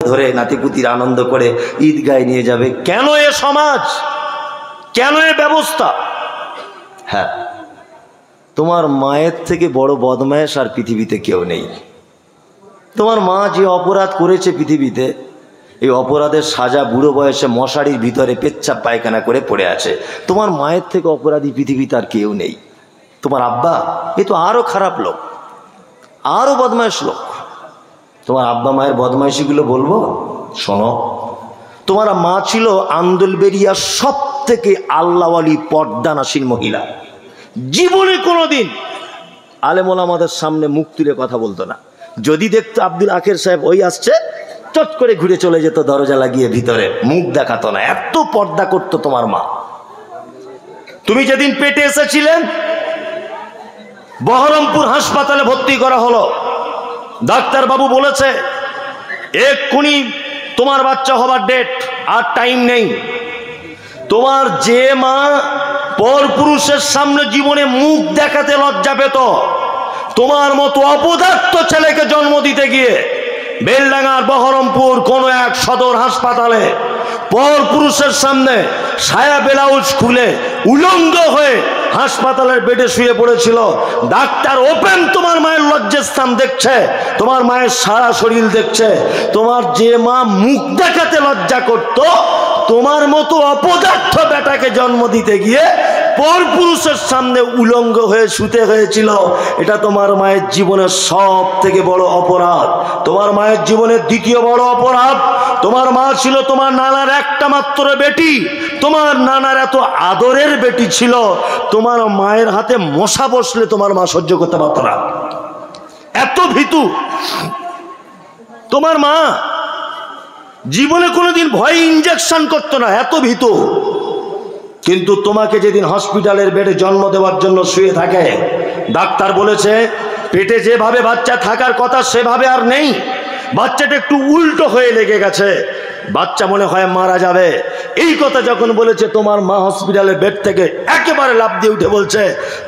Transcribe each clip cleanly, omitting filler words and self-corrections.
ধরে নাতিপুতির আনন্দ করে ঈদগায় নিয়ে যাবে। কেন এ সমাজ, কেন এ ব্যবস্থা? হ্যাঁ, তোমার মায়ের থেকে বড় বদমায়েশ আর পৃথিবীতে কেউ নেই। তোমার মা যে অপরাধ করেছে পৃথিবীতে, এই অপরাধের সাজা বুড়ো বয়সে মশারির ভিতরে পেচ্ছাপ পায়খানা করে পড়ে আছে। তোমার মায়ের থেকে অপরাধী পৃথিবীতে আর কেউ নেই। তোমার আব্বা এ তো আরও খারাপ লোক, আরও বদমাইশ লোক। তোমার আব্বা মায়ের বদমাইশিগুলো বলবো, শোনো। তোমার মা ছিল আন্দোলবেরিয়ার সব থেকে আল্লাহওয়ালি পর্দানাসীন মহিলা। জীবনে কোনোদিন আলেম ওলামাদের সামনে মুখ তুলে কথা বলতো না। যদি দেখতো আব্দুল আখের সাহেব ওই আসছে, চট করে ঘুরে চলে যেত দরজা লাগিয়ে ভিতরে, মুখ দেখাতো না। এত পর্দা করতো তোমার মা। তুমি যেদিন পেটে এসেছিলেন, বহরমপুর হাসপাতালে ভর্তি করা হলো। ডাক্তারবাবু বলেছে এক্ষুনি তোমার বাচ্চা হবার ডেট, আর টাইম নেই। তোমার যে মা পরপুরুষের সামনে জীবনে মুখ দেখাতে লজ্জা পেত, তোমার মতো অপদার্থ ছেলেকে জন্ম দিতে গিয়ে বেলডাঙ্গার বহরমপুর কোন এক সদর হাসপাতালে পরপুরুষের সামনে সায়া ব্লাউজ খুলে উলঙ্গ হয়ে হাসপাতালের বেডে শুয়ে পড়েছিল। ডাক্তার ওপেন তোমার মায়ের লজ্জাস্থান দেখছে, তোমার মায়ের সারা শরীর দেখছে। তোমার যে মা মুখ দেখাতে লজ্জা করত, তোমার মতো অপদার্থ বেটাকে জন্ম দিতে গিয়ে পরপুরুষের সামনে উলঙ্গ হয়ে শুতে হয়েছিল। এটা তোমার মায়ের জীবনের সব থেকে বড় অপরাধ। তোমার মায়ের জীবনের দ্বিতীয় বড় অপরাধ, তোমার মা ছিল তোমার নানার একটা মাত্র বেটি। তোমার নানার এত আদরের বেটি ছিল, তোমার মায়ের হাতে মশা বসলে তোমার মা সহ্য করতে পারত না, এত ভীতু। তোমার মা জীবনে কোনোদিন ভয়ে ইঞ্জেকশন করতো না, এত ভীতু। কিন্তু তোমাকে যেদিন হসপিটালের বেডে জন্ম দেওয়ার জন্য শুয়ে থাকে, ডাক্তার বলেছে পেটে যেভাবে বাচ্চা থাকার কথা সেভাবে আর নেই, বাচ্চাটা একটু উল্টো হয়ে লেগে গেছে, বাচ্চা মনে হয় মারা যাবে। এই কথা যখন বলেছে, তোমার মা হসপিটালের বেড থেকে একেবারে লাফ দিয়ে উঠে বলছে,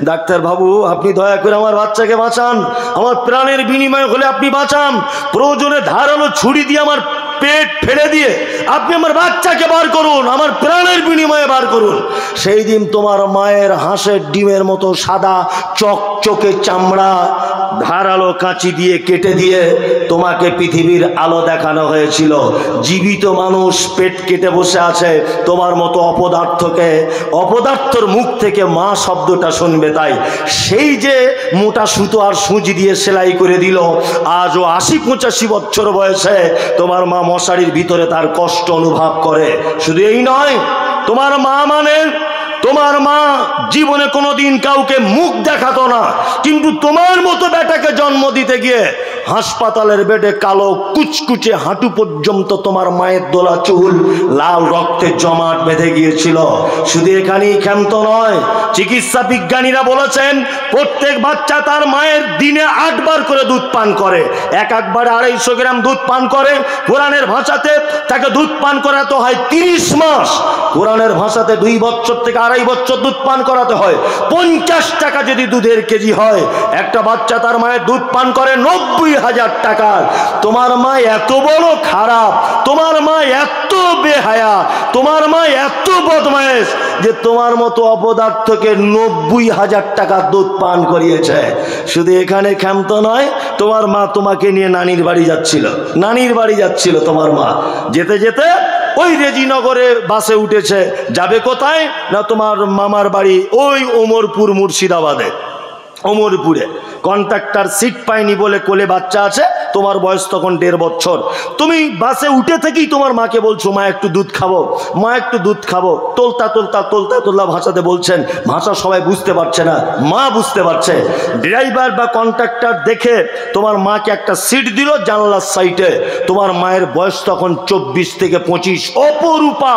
ডাক্তার বাবু আপনি দয়া করে আমার বাচ্চাকে বাঁচান, আমার প্রাণের বিনিময় হলে আপনি বাঁচান, প্রয়োজনে ধারালো ছুরি দিয়ে আমার পেট ফেলে দিয়ে আপনি আমার বাচ্চাকে বার করুন, আমার প্রাণের বিনিময়ে বার করুন। সেই দিন তোমার মায়ের হাঁসের ডিমের মতো সাদা চকচকে চামড়া ধারালো কাঁচি দিয়ে কেটে দিয়ে তোমাকে পৃথিবীর আলো দেখানো হয়েছিল। জীবিত মানুষ পেট কেটে বসে আছে, তোমার মতো অপদার্থকে, অপদার্থর মুখ থেকে মা শব্দটা শুনবে। তাই সেই যে মোটা সুতো আর সুঁচি দিয়ে সেলাই করে দিল, আজও ৮০-৮৫ বছর বয়সে তোমার মা মশারির ভিতরে তার কষ্ট অনুভব করে। শুধু এই নয়, তোমার মা মানে তোমার মা জীবনে কোনোদিন কাউকে মুখ দেখাতো না, কিন্তু তোমার মতো বেটাকে জন্ম দিতে গিয়ে হাসপাতালের বেডে কালো কুচকুচে হাঁটু পর্যন্ত তোমার মায়ের দোলা চুল লাল রক্তে জমাট বেঁধে গিয়েছিল। শুধু এখানেই ক্ষান্ত নয়, চিকিৎসা বিজ্ঞানীরা বলেছেন প্রত্যেক বাচ্চা তার মায়ের দিনে ৮ বার করে দুধ পান করে, একবারে ২৫০ গ্রাম দুধ পান করে। কোরআনের ভাষাতে তাকে দুধ পান করাতে হয় ৩০ মাস, কোরআনের ভাষাতে ২ বছর থেকে ২.৫ বছর দুধ পান করাতে হয়। ৫০ টাকা যদি দুধের কেজি হয়, একটা বাচ্চা তার মায়ের দুধ পান করে ৯০,০০০ টাকার। তোমার মা এত বড় খারাপ, তোমার মা এত বেহায়া, তোমার মা এত বদমায়েশ যে তোমার মতো অপদার্থকে ৯০,০০০ টাকার দুধ পান করিয়েছে। শুধু এখানে ক্ষান্ত নয়, তোমার মা তোমাকে নিয়ে নানির বাড়ি যাচ্ছিল, নানির বাড়ি যাচ্ছিল তোমার মা। যেতে যেতে ওই রেজিনগরে বাসে উঠেছে, যাবে কোথায় না তোমার মামার বাড়ি ওই ওমরপুর মুর্শিদাবাদে। ওমরপুরে কন্ট্রাক্টর সিট পায়নি বলে কোলে বাচ্চা আছে, তোমার বয়স তখন ১.৫ বছর। তুমি বাসে উঠে থেকেই তোমার মাকে বলছো মা একটু দুধ খাবো, মা একটু দুধ খাবো, তোলতা তোলতা তোলতা তোলা ভাষাতে বলছেন। ভাষা সবাই বুঝতে পারছে না, মা বুঝতে পারছে। ড্রাইভার বা কন্ট্রাক্টর দেখে তোমার মাকে একটা সিট দিল জানলার সাইডে। তোমার মায়ের বয়স তখন ২৪ থেকে ২৫, অপরূপা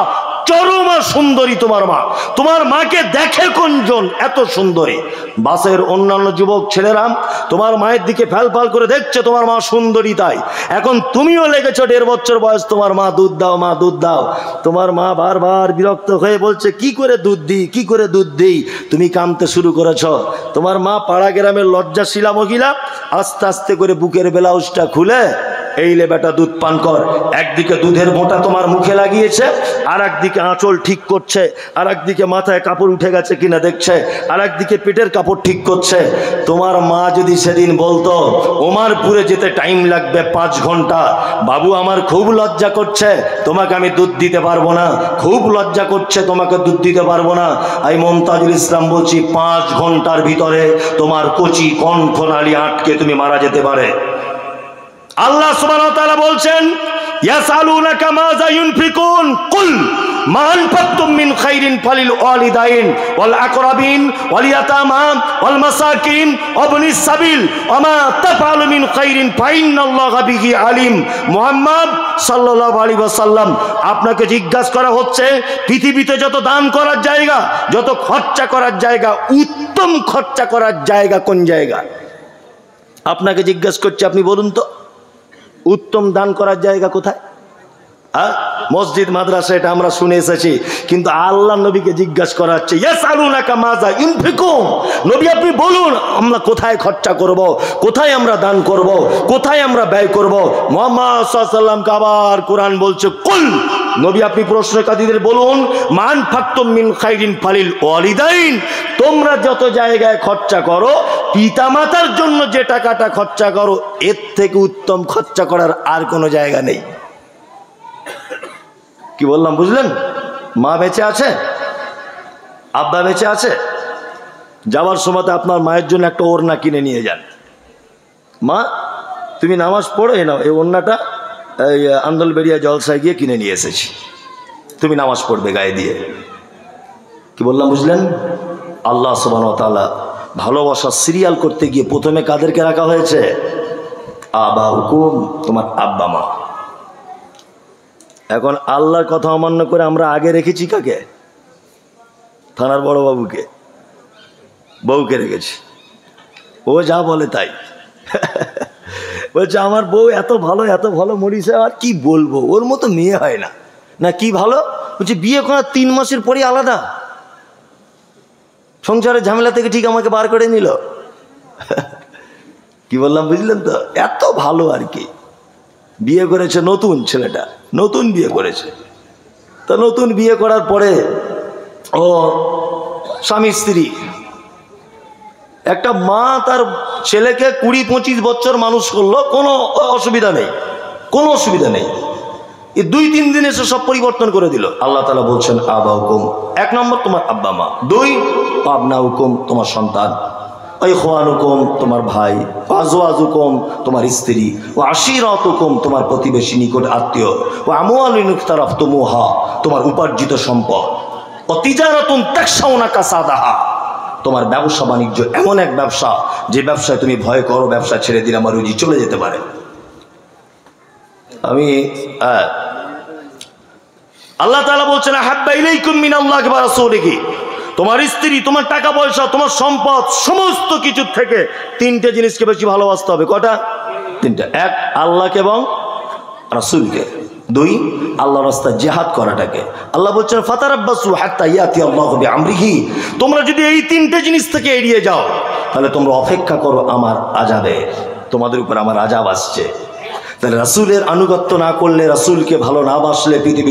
চরমা সুন্দরী তোমার মা। তোমার মাকে দেখে কোনজন এত সুন্দরী? বাসের অন্যান্য যুবক ছেলেরা তোমার মায়ের দিকে ফ্যাল ফ্যাল করে দেখছে, তোমার মা সুন্দরী তাই। এখন তুমিও লেগেছো ১.৫ বছর বয়স, তোমার মা দুধ দাও, মা দুধ দাও। তোমার মা বারবার বিরক্ত হয়ে বলছে কি করে দুধ দিই, কি করে দুধ দিই। তুমি কাঁদতে শুরু করেছ। তোমার মা পাড়া গ্রামের লজ্জাশীলা মহিলা আস্তে আস্তে করে বুকের ব্লাউজটা খুলে এই লে বেটা দুধ পান কর। একদিকে দুধের মোটা তোমার মুখে লাগিয়েছে, আর একদিকে আঁচল ঠিক করছে, আর একদিকে মাথায় কাপড় উঠে গেছে কিনা দেখছে, আর একদিকে পেটের কাপড় ঠিক করছে। তোমার মা যদি সেদিন বলতো ওমারপুরে যেতে টাইম লাগবে 5 ঘন্টা, বাবু আমার খুব লজ্জা করছে, তোমাকে আমি দুধ দিতে পারবো না, খুব লজ্জা করছে, তোমাকে দুধ দিতে পারবো না। আমি মমতাজুল ইসলাম বলছি 5 ঘন্টার ভিতরে তোমার কচি কণ্ঠনালী আটকে তুমি মারা যেতে পারে। আল্লাহ সুবহানাহু ওয়া তাআলা বলছেন ইয়াসালুনাকা মাযা ইউনফিকুন কুল মা আনফাকতুম মিন খাইরিন ফালিল ওয়ালিদাইন ওয়াল আকরাবিন ওয়াল ইয়াতামা ওয়াল মাসাকিন ওয়াবনিস সাবিল ওয়া মা তাফআলু মিন খাইরিন ফাইন্নাল্লাহা বিহি আলিম। মুহাম্মদ সাল্লাল্লাহু আলাইহি ওয়াসাল্লাম, আপনাকে জিজ্ঞাসা করা হচ্ছে পৃথিবীতে যত দান করার জায়গা, যত খরচা করার জায়গা, উত্তম খরচা করার জায়গা কোন জায়গা? আপনাকে জিজ্ঞাসা করছে, আপনি বলুন তো উত্তম দান করার জায়গা কোথায়? মসজিদ মাদ্রাসা, এটা আমরা শুনে এসেছি, কিন্তু আল্লাহ নবীকে জিজ্ঞাসা করা হচ্ছে ইয়াসালুনাকা মাযা ইউনফিকুন, নবী আপনি বলুন আমরা কোথায় খরচা করব, কোথায় আমরা দান করব, কোথায় আমরা ব্যয় করব। মুহাম্মদ সাল্লাল্লাহু আলাইহি ওয়াসাল্লামকে আবার কোরআন বলছে কুল, নবী আপনি প্রশ্নকারীদের বলুন মা আনফাকতুম মিন খাইরিন ফালিল ওয়ালিদাইন, তোমরা যত জায়গায় খরচা করো, পিতামাতার জন্য যে টাকাটা খরচা করো, এর থেকে উত্তম খরচা করার আর কোনো জায়গা নেই। কি বললাম বুঝলেন? মা বেঁচে আছে, আব্বা বেঁচে আছে, যাওয়ার সময় আপনার মায়ের জন্য একটা ওড়না কিনে নিয়ে যান। মা তুমি নামাজ পড়ো, নাও এই ওড়নাটা এই আন্দোলবেড়িয়া জলসায় গিয়ে কিনে নিয়ে এসেছি, তুমি নামাজ পড়বে গায়ে দিয়ে। কি বললাম বুঝলেন? আল্লাহ সুবহানাহু ওয়া তাআলা ভালোবাসা সিরিয়াল করতে গিয়ে প্রথমে কাদেরকে রাখা হয়েছে? আবা হুকুম, তোমার আব্বা মা। এখন আল্লাহর কথা অমান্য করে আমরা আগে রেখেছি কাকে? থানার বড় বাবুকে, বউকে রেখেছি, ও যা বলে তাই। বলছে আমার বউ এত ভালো মরিছে, আর কি বলবো, ওর মতো মেয়ে হয় না। না কি ভালো? বলছে বিয়ে করার 3 মাসের পরই আলাদা, সংসারের ঝামেলা থেকে ঠিক আমাকে বার করে নিল। কি বললাম বুঝলেন তো? এত ভালো আর কি। বিয়ে করেছে নতুন, ছেলেটা নতুন বিয়ে করেছে, তা নতুন বিয়ে করার পরে ও স্বামী স্ত্রী, একটা মা তার ছেলেকে 20-25 বছর মানুষ করলো, কোনো অসুবিধা নেই, কোনো অসুবিধা নেই। এই 2-3 দিনে সে সব পরিবর্তন করে দিল। আল্লাহ তাআলা বলছেন আবা হুকুম, 1 নম্বর তোমার আব্বা মা, 2 আবনা হুকুম তোমার সন্তান, ইখওয়ানুকুম তোমার ভাই, আজওয়াজুকুম তোমার স্ত্রী, ওয়া আশিরাতুকুম তোমার প্রতিবেশী নিকট আত্মীয়, ওয়া আমওয়ালুন ইকতারাফতুমুহা তোমার উপার্জিত সম্পদ, ও তিজারাতুন তাখশাউনা কাসাদাহা তোমার ব্যবসা বাণিজ্য, এমন এক ব্যবসা যে ব্যবসায় তুমি ভয় করো ব্যবসা ছেড়ে দিলে আমার রুজি চলে যেতে পারে। আমি আল্লাহ তাআলা বলছেন হাব্বা ইলাইকুম মিনাল্লাহি ওয়া রাসূলিহি, তোমার স্ত্রী, তোমার টাকা পয়সা, তোমার সম্পদ, সমস্ত কিছুর থেকে 3টে জিনিসকে বেশি ভালোবাসতে হবে। কটা? 3টা। 1 আল্লাহকে এবং রাসূলকে, 2 আল্লাহর রাস্তায় জিহাদ করাটাকে। আল্লাহ বলছেন ফাতারাব্বাসু হাত্তা ইয়াতি আল্লাহু বিআমরিহি, তোমরা যদি এই 3টে জিনিস থেকে এড়িয়ে যাও তাহলে তোমরা অপেক্ষা করো আমার আযাবে, তোমাদের উপর আমার আযাব আসছে। তাহলে রাসূলের আনুগত্য না করলে, রাসূলকে ভালো না বাসলে পৃথিবী